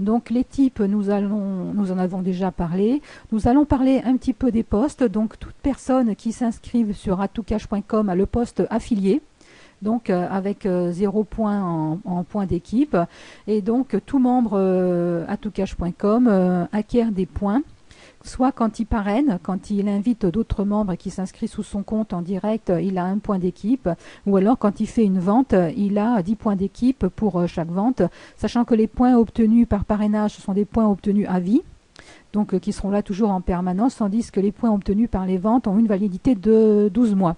Donc les types, nous en avons déjà parlé. Nous allons parler un petit peu des postes. Donc toute personne qui s'inscrive sur atoucache.com a le poste affilié. Donc avec 0 point en point d'équipe. Et donc tout membre atoucache.com acquiert des points, soit quand il parraine, quand il invite d'autres membres et qui s'inscrit sous son compte en direct, il a 1 point d'équipe, ou alors quand il fait une vente, il a 10 points d'équipe pour chaque vente, sachant que les points obtenus par parrainage, ce sont des points obtenus à vie, donc qui seront là toujours en permanence, tandis que les points obtenus par les ventes ont une validité de 12 mois.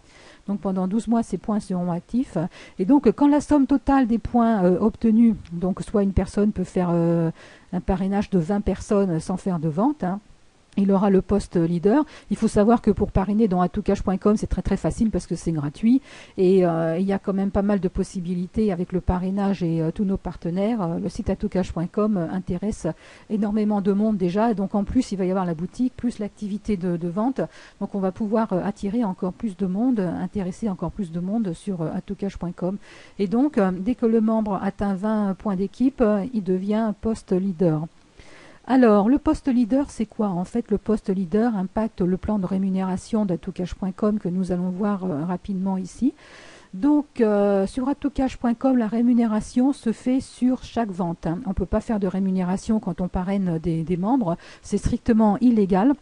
Donc pendant 12 mois, ces points seront actifs. Et donc quand la somme totale des points obtenus, donc soit une personne peut faire un parrainage de 20 personnes sans faire de vente, il aura le poste leader. Il faut savoir que pour parrainer dans atoucache.com, c'est très très facile parce que c'est gratuit. Et il y a quand même pas mal de possibilités avec le parrainage et tous nos partenaires. Le site atoucache.com intéresse énormément de monde déjà. Donc en plus, il va y avoir la boutique, plus l'activité de vente. Donc on va pouvoir attirer encore plus de monde, intéresser encore plus de monde sur atoucache.com. Et donc, dès que le membre atteint 20 points d'équipe, il devient poste leader. Alors, le poste leader, c'est quoi? En fait, le poste leader impacte le plan de rémunération d'atoucache.com que nous allons voir rapidement ici. Donc, sur atoucache.com, la rémunération se fait sur chaque vente. On ne peut pas faire de rémunération quand on parraine des membres. C'est strictement illégal.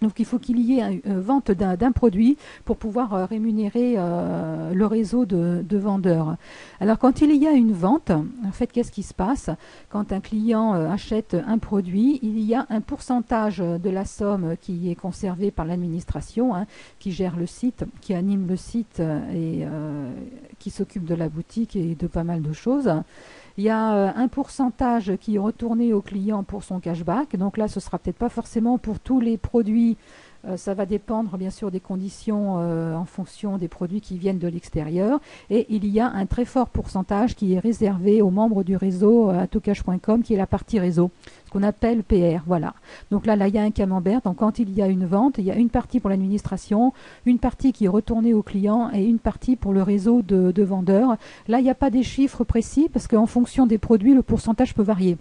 Donc il faut qu'il y ait une vente d'un produit pour pouvoir rémunérer le réseau de vendeurs. Alors quand il y a une vente, en fait qu'est-ce qui se passe? Quand un client achète un produit, il y a un pourcentage de la somme qui est conservé par l'administration, qui gère le site, qui anime le site et qui s'occupe de la boutique et de pas mal de choses. Il y a un pourcentage qui est retourné au client pour son cashback. Donc là, ce sera peut-être pas forcément pour tous les produits. Ça va dépendre bien sûr des conditions en fonction des produits qui viennent de l'extérieur. Et il y a un très fort pourcentage qui est réservé aux membres du réseau atoucache.com, qui est la partie réseau, ce qu'on appelle PR. Voilà. Donc là, il y a un camembert. Donc quand il y a une vente, il y a une partie pour l'administration, une partie qui est retournée au client et une partie pour le réseau de vendeurs. Là, il n'y a pas des chiffres précis parce qu'en fonction des produits, le pourcentage peut varier.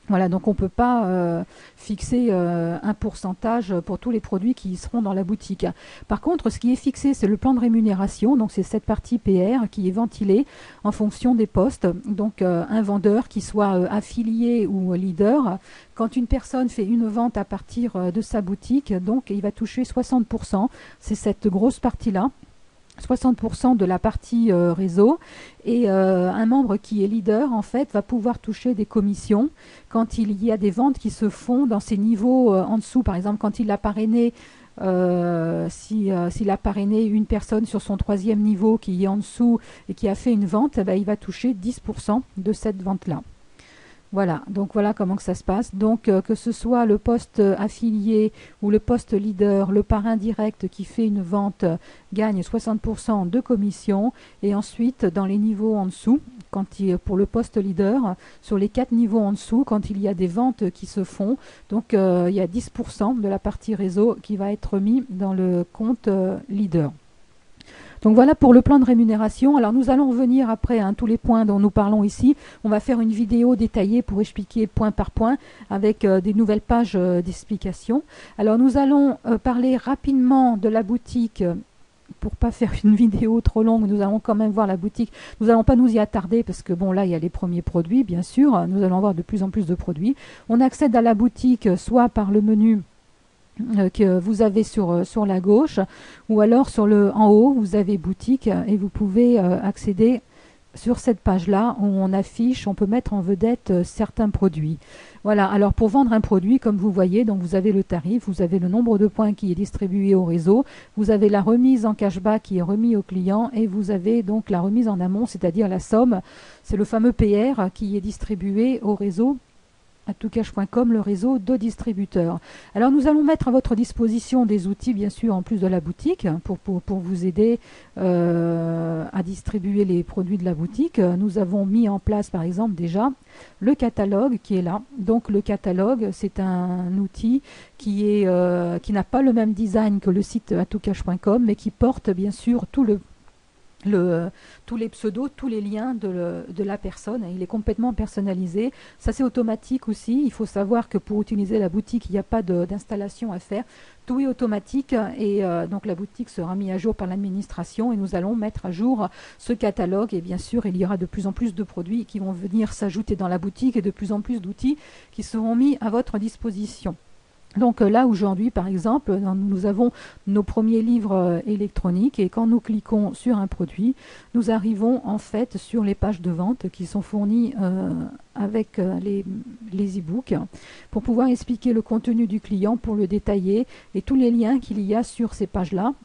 Voilà, donc on ne peut pas fixer un pourcentage pour tous les produits qui seront dans la boutique. Par contre, ce qui est fixé, c'est le plan de rémunération. Donc c'est cette partie PR qui est ventilée en fonction des postes. Donc un vendeur qui soit affilié ou leader, quand une personne fait une vente à partir de sa boutique, donc il va toucher 60%. C'est cette grosse partie-là. 60% de la partie réseau, et un membre qui est leader en fait va pouvoir toucher des commissions quand il y a des ventes qui se font dans ces niveaux en dessous. Par exemple, quand il a parrainé s'il a parrainé une personne sur son 3e niveau qui est en dessous et qui a fait une vente, il va toucher 10% de cette vente-là. Voilà, donc voilà comment que ça se passe. Donc que ce soit le poste affilié ou le poste leader, le parrain direct qui fait une vente gagne 60% de commission. Et ensuite, dans les niveaux en dessous, pour le poste leader, sur les 4 niveaux en dessous, quand il y a des ventes qui se font, donc il y a 10% de la partie réseau qui va être mis dans le compte leader. Donc voilà pour le plan de rémunération. Alors nous allons revenir après tous les points dont nous parlons ici. On va faire une vidéo détaillée pour expliquer point par point avec des nouvelles pages d'explication. Alors nous allons parler rapidement de la boutique. Pour pas faire une vidéo trop longue, nous allons quand même voir la boutique. Nous n'allons pas nous y attarder parce que bon là il y a les premiers produits bien sûr. Nous allons voir de plus en plus de produits. On accède à la boutique soit par le menu que vous avez sur la gauche, ou alors en haut vous avez boutique et vous pouvez accéder sur cette page-là où on peut mettre en vedette certains produits. Voilà, alors pour vendre un produit, comme vous voyez, donc vous avez le tarif, vous avez le nombre de points qui est distribué au réseau, vous avez la remise en cashback qui est remis au client et vous avez donc la remise en amont, c'est-à-dire la somme, c'est le fameux PR qui est distribué au réseau atoucache.com, le réseau de distributeurs. Alors nous allons mettre à votre disposition des outils bien sûr en plus de la boutique pour vous aider à distribuer les produits de la boutique. Nous avons mis en place par exemple déjà le catalogue qui est là. Donc le catalogue c'est un outil qui n'a pas le même design que le site atoucache.com mais qui porte bien sûr tout le tous les pseudos, tous les liens de la personne. Il est complètement personnalisé. Ça, c'est automatique aussi. Il faut savoir que pour utiliser la boutique, il n'y a pas d'installation à faire. Tout est automatique et donc la boutique sera mise à jour par l'administration et nous allons mettre à jour ce catalogue. Et bien sûr, il y aura de plus en plus de produits qui vont venir s'ajouter dans la boutique et de plus en plus d'outils qui seront mis à votre disposition. Donc là aujourd'hui par exemple nous avons nos premiers livres électroniques et quand nous cliquons sur un produit nous arrivons en fait sur les pages de vente qui sont fournies avec les e-books pour pouvoir expliquer le contenu du client, pour le détailler et tous les liens qu'il y a sur ces pages là.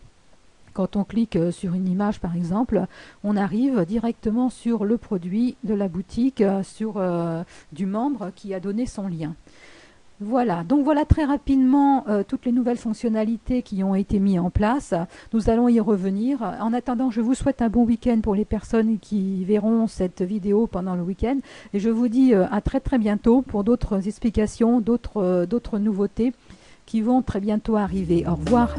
Quand on clique sur une image par exemple, on arrive directement sur le produit de la boutique, sur du membre qui a donné son lien. Voilà, donc voilà très rapidement toutes les nouvelles fonctionnalités qui ont été mises en place. Nous allons y revenir. En attendant, je vous souhaite un bon week-end pour les personnes qui verront cette vidéo pendant le week-end. Et je vous dis à très très bientôt pour d'autres explications, d'autres nouveautés qui vont très bientôt arriver. Au revoir.